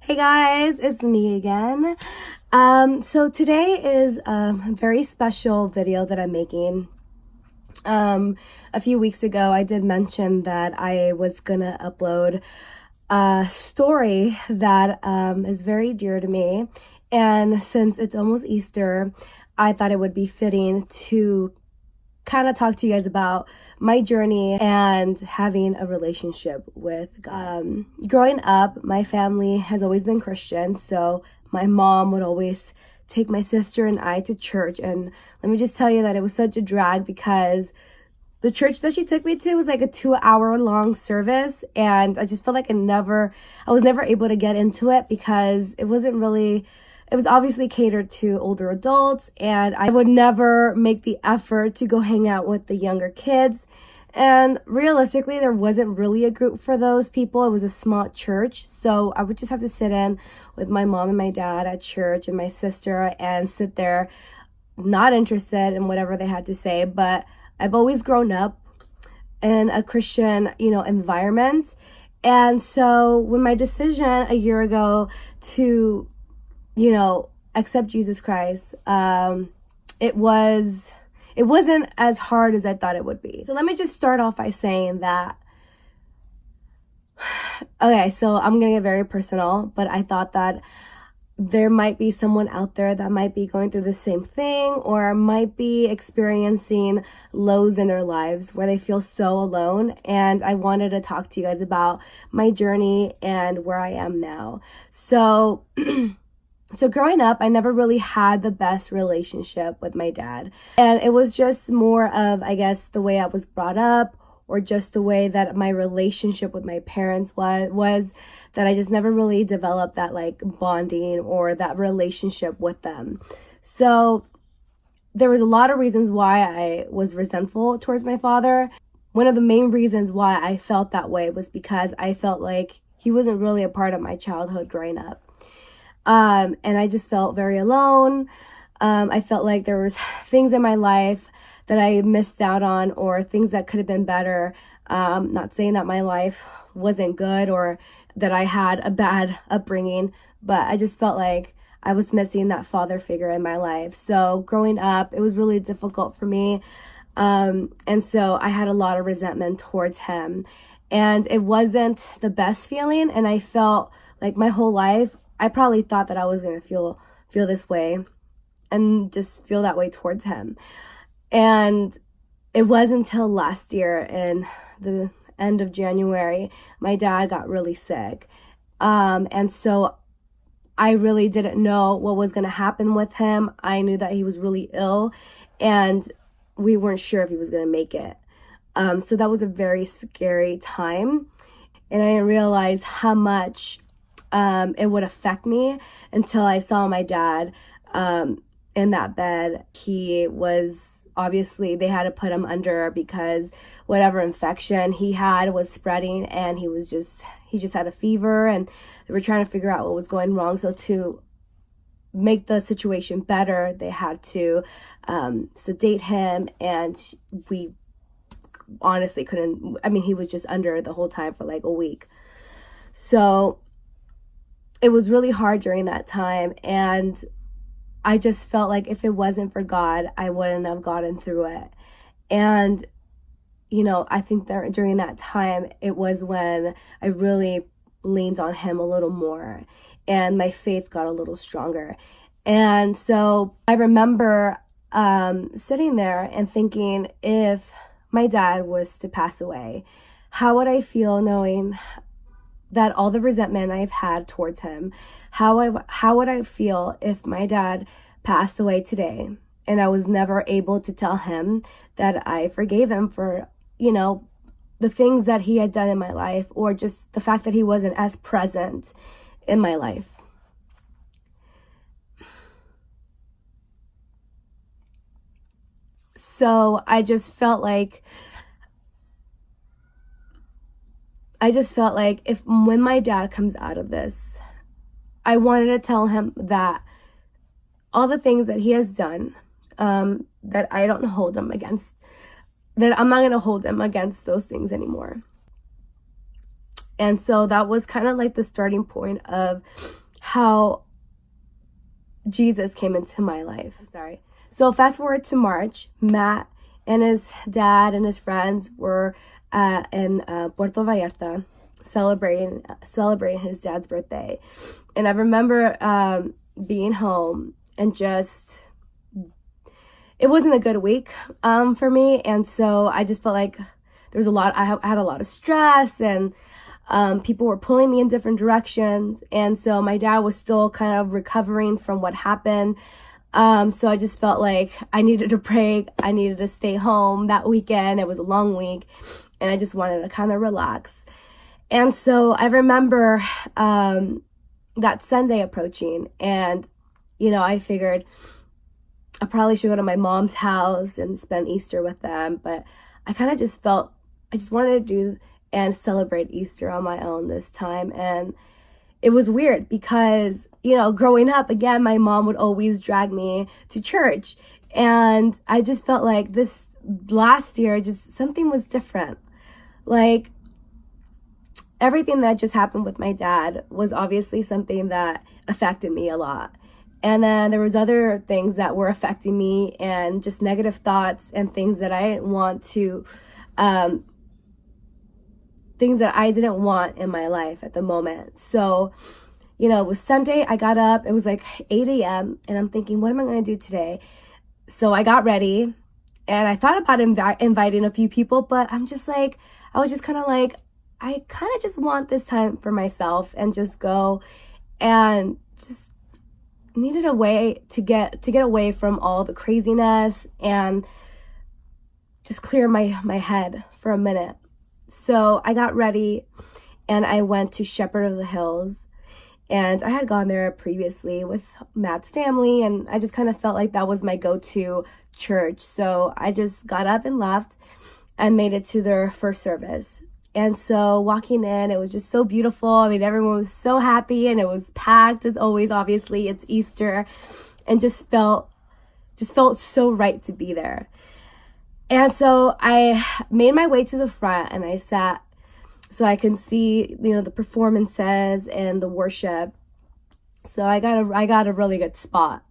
Hey guys, it's me again. So today is a very special video that I'm making. A few weeks ago, I did mention that I was gonna upload a story that is very dear to me. And since it's almost Easter, I thought it would be fitting to kind of talk to you guys about my journey and having a relationship with God. Growing up, my family has always been Christian, so my mom would always take my sister and I to church. And let me just tell you that it was such a drag because the church that she took me to was like a 2-hour long service, and I just felt like I was never able to get into it because it was obviously catered to older adults, and I would never make the effort to go hang out with the younger kids. And realistically, there wasn't really a group for those people. It was a small church, so I would just have to sit in with my mom and my dad at church and my sister and sit there not interested in whatever they had to say. But I've always grown up in a Christian, environment. And so when my decision a year ago to accept Jesus Christ, it wasn't as hard as I thought it would be. So let me just start off by saying that, okay, so I'm gonna get very personal, but I thought that there might be someone out there that might be going through the same thing or might be experiencing lows in their lives where they feel so alone. And I wanted to talk to you guys about my journey and where I am now. So growing up, I never really had the best relationship with my dad. And it was just more of, I guess, the way I was brought up, or just the way that my relationship with my parents was that I just never really developed that like bonding or that relationship with them. So there was a lot of reasons why I was resentful towards my father. One of the main reasons why I felt that way was because I felt like he wasn't really a part of my childhood growing up. And I just felt very alone. I felt like there was things in my life that I missed out on, or things that could have been better. Not saying that my life wasn't good or that I had a bad upbringing, but I just felt like I was missing that father figure in my life. So growing up, it was really difficult for me. And so I had a lot of resentment towards him, and it wasn't the best feeling. And I felt like my whole life, I probably thought that I was going to feel this way and just feel that way towards him. And it wasn't until last year in the end of January, my dad got really sick. And so I really didn't know what was going to happen with him. I knew that he was really ill, and we weren't sure if he was going to make it. So that was a very scary time. And I didn't realize how much it would affect me until I saw my dad in that bed. He was, obviously they had to put him under because whatever infection he had was spreading, and he just had a fever, and they were trying to figure out what was going wrong. So to make the situation better, they had to sedate him, and we honestly couldn't, he was just under the whole time for like a week. So it was really hard during that time, and I just felt like if it wasn't for God, I wouldn't have gotten through it. And, I think that during that time, it was when I really leaned on him a little more, and my faith got a little stronger. And so I remember sitting there and thinking, if my dad was to pass away, how would I feel knowing that all the resentment I've had towards him, how would I feel if my dad passed away today and I was never able to tell him that I forgave him for, the things that he had done in my life, or just the fact that he wasn't as present in my life. So I just felt like if when my dad comes out of this, I wanted to tell him that all the things that he has done, that I don't hold him against, that I'm not going to hold him against those things anymore. And so that was kind of like the starting point of how Jesus came into my life. Sorry. So fast forward to March, Matt and his dad and his friends were in Puerto Vallarta celebrating his dad's birthday. And I remember being home and just, it wasn't a good week for me. And so I just felt like there was I had a lot of stress, and people were pulling me in different directions. And so my dad was still kind of recovering from what happened. So I just felt like I needed a break. I needed to stay home that weekend. It was a long week, and I just wanted to kind of relax. And so I remember that Sunday approaching, and, I figured I probably should go to my mom's house and spend Easter with them. But I kind of just felt, I just wanted to do and celebrate Easter on my own this time. And it was weird because, growing up, again, my mom would always drag me to church. And I just felt like this last year, just something was different. Like, everything that just happened with my dad was obviously something that affected me a lot. And then there was other things that were affecting me, and just negative thoughts and things that I didn't want to, things that I didn't want in my life at the moment. So, it was Sunday. I got up. It was like 8 a.m. and I'm thinking, what am I going to do today? So I got ready, and I thought about inviting a few people, but I was just kind of like, I kind of just want this time for myself and just go, and just needed a way to get away from all the craziness and just clear my head for a minute. So I got ready and I went to Shepherd of the Hills, and I had gone there previously with Matt's family, and I just kind of felt like that was my go-to church. So I just got up and left and made it to their first service. And so walking in, it was just so beautiful. I mean, everyone was so happy, and it was packed as always. Obviously, it's Easter, and just felt so right to be there. And so I made my way to the front, and I sat so I can see, the performances and the worship. So I got a really good spot.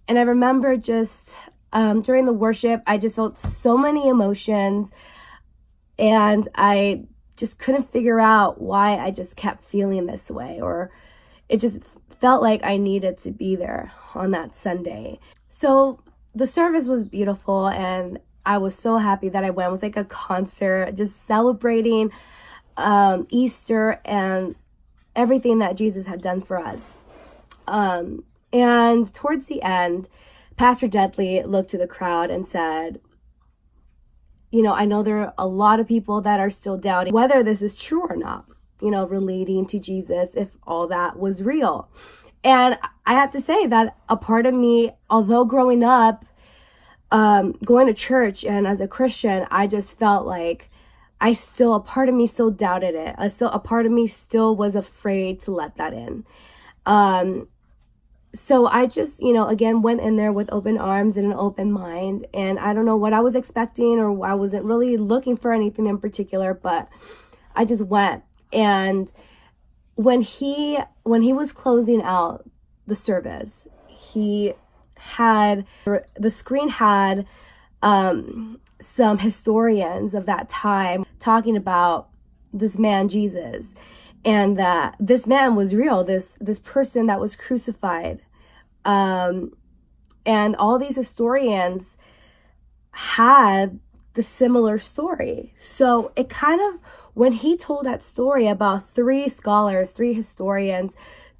And I remember just during the worship, I just felt so many emotions. And I just couldn't figure out why I just kept feeling this way, or it just felt like I needed to be there on that Sunday. So the service was beautiful, and I was so happy that I went. It was like a concert, just celebrating Easter and everything that Jesus had done for us. And towards the end, Pastor Deadly looked to the crowd and said, I know there are a lot of people that are still doubting whether this is true or not, relating to Jesus, if all that was real. And I have to say that a part of me, although growing up, going to church and as a Christian, I just felt like a part of me still doubted it. A part of me still was afraid to let that in. So I just, again, went in there with open arms and an open mind. And I don't know what I was expecting, or I wasn't really looking for anything in particular, but I just went. And when he was closing out the service, the screen had some historians of that time talking about this man, Jesus. And that this man was real, this person that was crucified. And all these historians had the similar story. So it kind of, when he told that story about 3 scholars, 3 historians,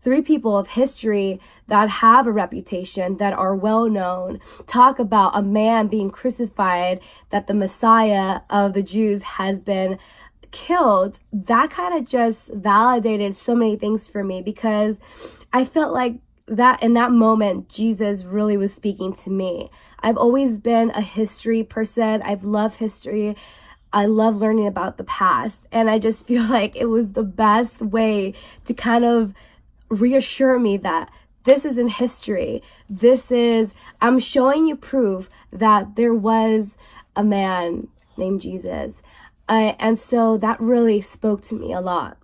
3 people of history that have a reputation, that are well known, talk about a man being crucified, that the Messiah of the Jews has been killed, that kind of just validated so many things for me, because I felt like that in that moment, Jesus really was speaking to me. I've always been a history person. I've loved history. I love learning about the past. And I just feel like it was the best way to kind of reassure me that this isn't history. I'm showing you proof that there was a man named Jesus. And so that really spoke to me a lot.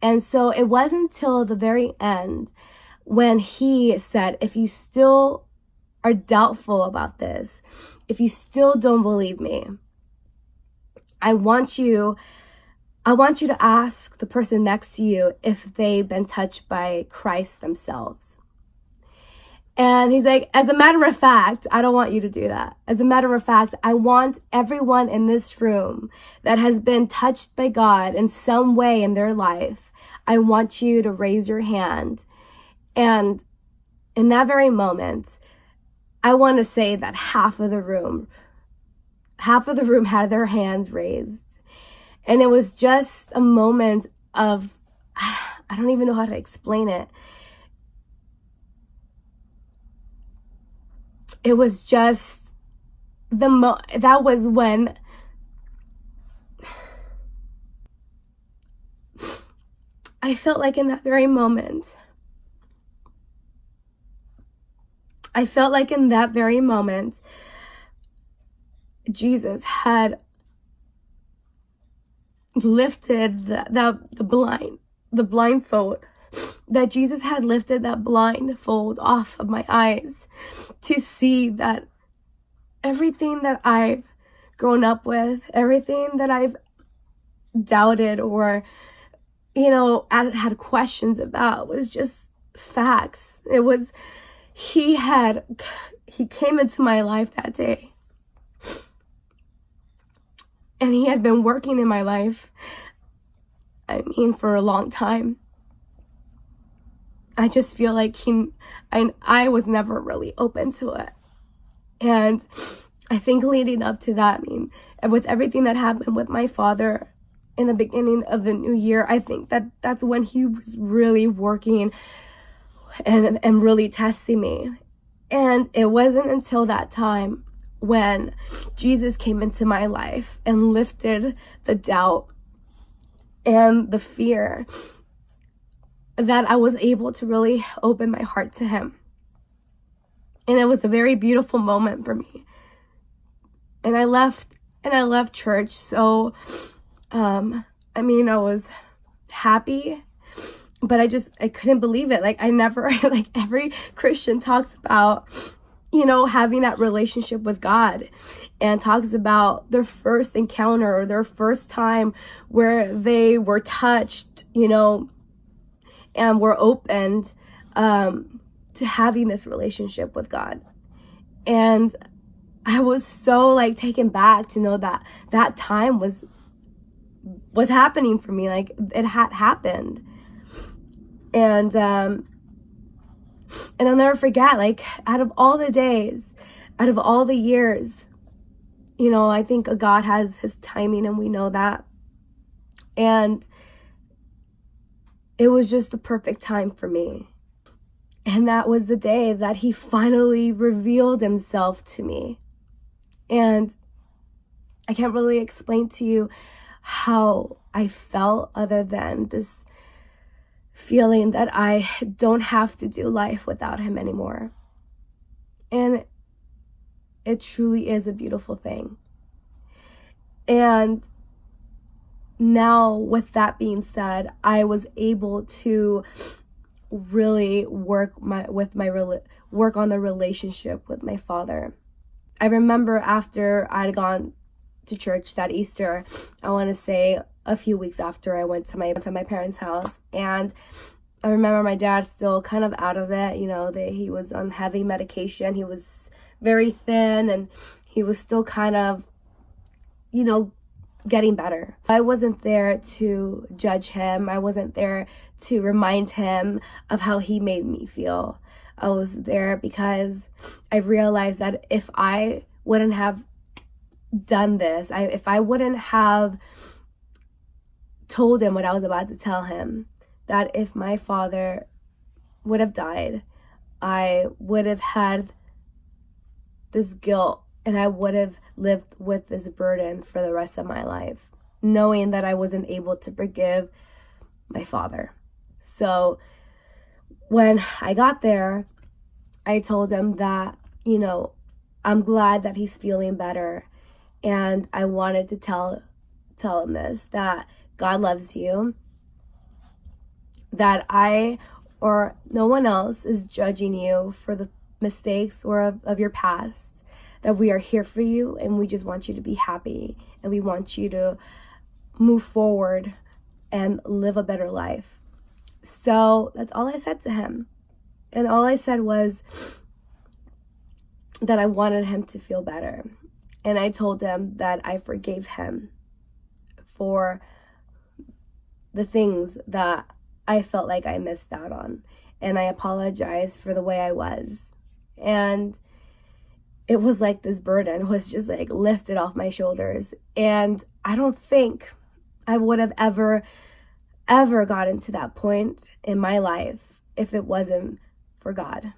And so it wasn't until the very end when he said, if you still are doubtful about this, if you still don't believe me, I want you to ask the person next to you if they've been touched by Christ themselves. And he's like, as a matter of fact, I don't want you to do that. As a matter of fact, I want everyone in this room that has been touched by God in some way in their life, I want you to raise your hand. And in that very moment, I want to say that half of the room had their hands raised. And it was just a moment of, I don't even know how to explain it. It was just that was when I felt like in that very moment, Jesus had lifted the blindfold, that Jesus had lifted that blindfold off of my eyes to see that everything that I've grown up with, everything that I've doubted or, had questions about was just facts. It was, he came into my life that day. And he had been working in my life, for a long time. I just feel like I was never really open to it. And I think leading up to that, with everything that happened with my father in the beginning of the new year, I think that's when he was really working and really testing me. And it wasn't until that time when Jesus came into my life and lifted the doubt and the fear that I was able to really open my heart to him. And it was a very beautiful moment for me. And I left church. So, I was happy, but I couldn't believe it. I never, every Christian talks about, having that relationship with God, and talks about their first encounter or their first time where they were touched, and were opened to having this relationship with God. And I was so taken back to know that time was happening for me. It had happened. And I'll never forget, out of all the days, out of all the years, I think God has his timing, and we know that. And it was just the perfect time for me. And that was the day that he finally revealed himself to me. And I can't really explain to you how I felt, other than this feeling that I don't have to do life without him anymore. And it truly is a beautiful thing. And now, with that being said, I was able to really work on the relationship with my father. I remember after I'd gone to church that Easter, I want to say a few weeks after, I went to my parents' house, and I remember my dad still kind of out of it. He was on heavy medication. He was very thin, and he was still kind of, getting better. I wasn't there to judge him. I wasn't there to remind him of how he made me feel. I was there because I realized that if I wouldn't have done this, if I wouldn't have told him what I was about to tell him, that if my father would have died, I would have had this guilt, and I would have lived with this burden for the rest of my life, knowing that I wasn't able to forgive my father. So when I got there, I told him that, I'm glad that he's feeling better. And I wanted to tell him this, that God loves you. that I or no one else is judging you for the mistakes or of your past, that we are here for you and we just want you to be happy and we want you to move forward and live a better life. So that's all I said to him. And all I said was that I wanted him to feel better. And I told him that I forgave him for the things that I felt like I missed out on. And I apologized for the way I was. And it was like this burden was just like lifted off my shoulders. And I don't think I would have ever gotten to that point in my life if it wasn't for God.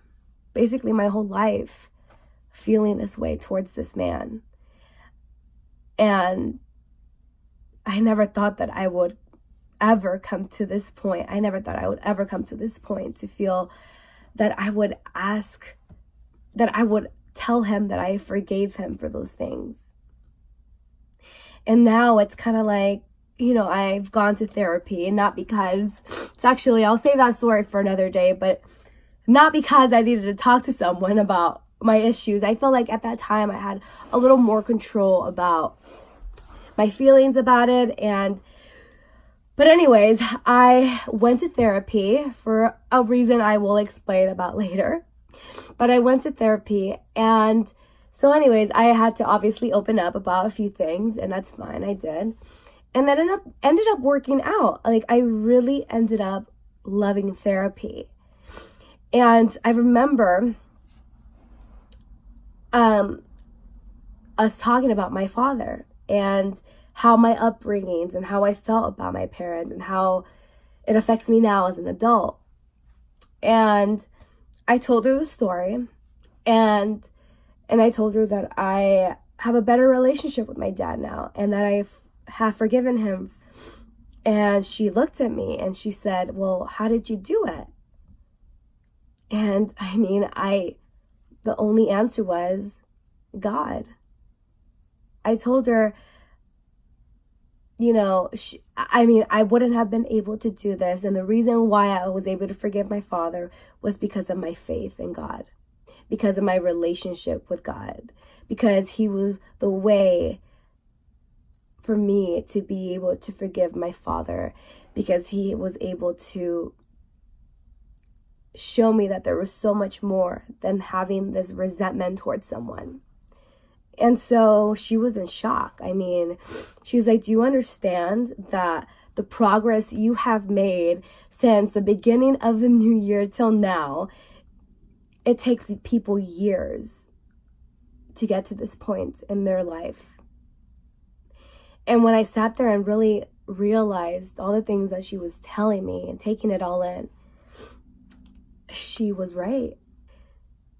Basically, my whole life feeling this way towards this man. And I never thought that I would ever come to this point. I never thought I would ever come to this point to feel that I would tell him that I forgave him for those things. And now it's kind of like, I've gone to therapy, and not because, I'll save that story for another day, but not because I needed to talk to someone about my issues. I felt like at that time I had a little more control about my feelings about it. But anyways, I went to therapy for a reason I will explain about later. But I went to therapy, and so anyways, I had to obviously open up about a few things, and that's fine, I did. And that ended up working out. Like, I really ended up loving therapy. And I remember us talking about my father and how my upbringings and how I felt about my parents and how it affects me now as an adult. And I told her the story, and I told her that I have a better relationship with my dad now and that I have forgiven him. And she looked at me and she said, well, how did you do it? And I mean, the only answer was God. I told her, I wouldn't have been able to do this. And the reason why I was able to forgive my father was because of my faith in God, because of my relationship with God, because he was the way for me to be able to forgive my father, because he was able to show me that there was so much more than having this resentment towards someone. And so she was in shock. I mean, she was like, do you understand that the progress you have made since the beginning of the new year till now, it takes people years to get to this point in their life. And when I sat there and really realized all the things that she was telling me and taking it all in, she was right.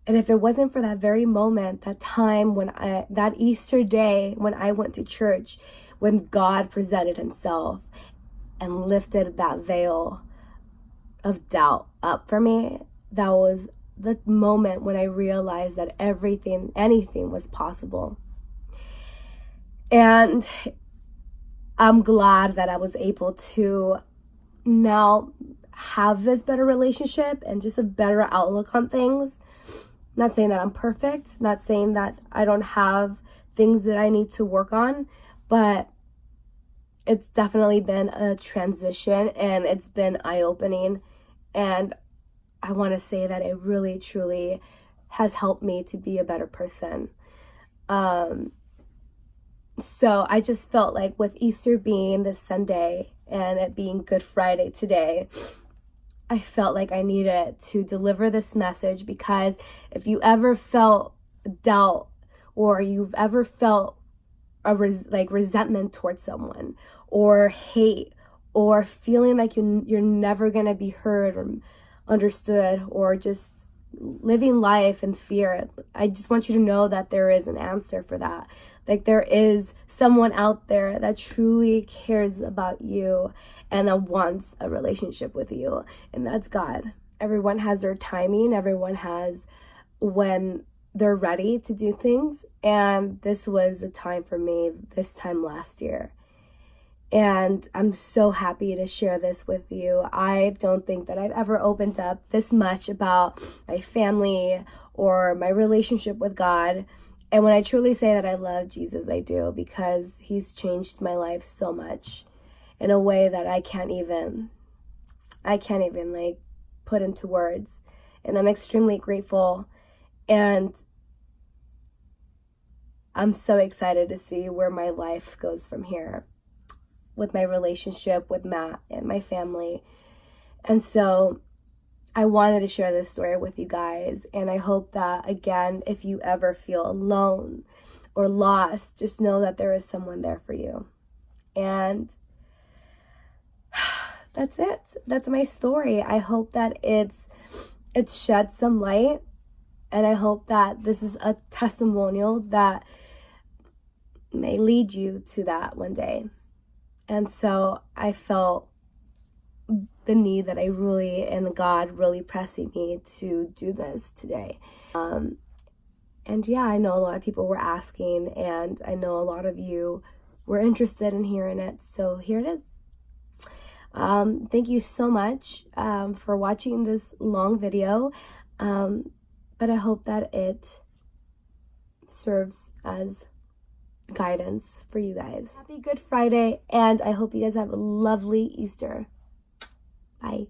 And if it wasn't for that very moment, that time that Easter day when I went to church, when God presented himself and lifted that veil of doubt up for me, that was the moment when I realized that anything was possible. And I'm glad that I was able to now have this better relationship and just a better outlook on things. Not saying that I'm perfect, not saying that I don't have things that I need to work on, but it's definitely been a transition and it's been eye-opening. And I want to say that it really, truly has helped me to be a better person. So I just felt like with Easter being this Sunday and it being Good Friday today, I felt like I needed to deliver this message, because if you ever felt doubt or you've ever felt resentment towards someone or hate or feeling like you're never going to be heard or understood or just living life in fear, I just want you to know that there is an answer for that. Like, there is someone out there that truly cares about you and that wants a relationship with you, and that's God. Everyone has their timing. Everyone has when they're ready to do things, and this was the time for me this time last year. And I'm so happy to share this with you. I don't think that I've ever opened up this much about my family or my relationship with God. And when I truly say that I love Jesus, I do, because he's changed my life so much in a way that I can't even like put into words. And I'm extremely grateful, and I'm so excited to see where my life goes from here with my relationship with Matt and my family. And so I wanted to share this story with you guys, and I hope that, again, if you ever feel alone or lost, just know that there is someone there for you. And that's it. That's my story. I hope that it's shed some light, and I hope that this is a testimonial that may lead you to that one day. And so I felt the need that and God really pressing me to do this today. And yeah, I know a lot of people were asking, and I know a lot of you were interested in hearing it. So here it is. Thank you so much for watching this long video. But I hope that it serves as guidance for you guys. Happy Good Friday, and I hope you guys have a lovely Easter. Bye.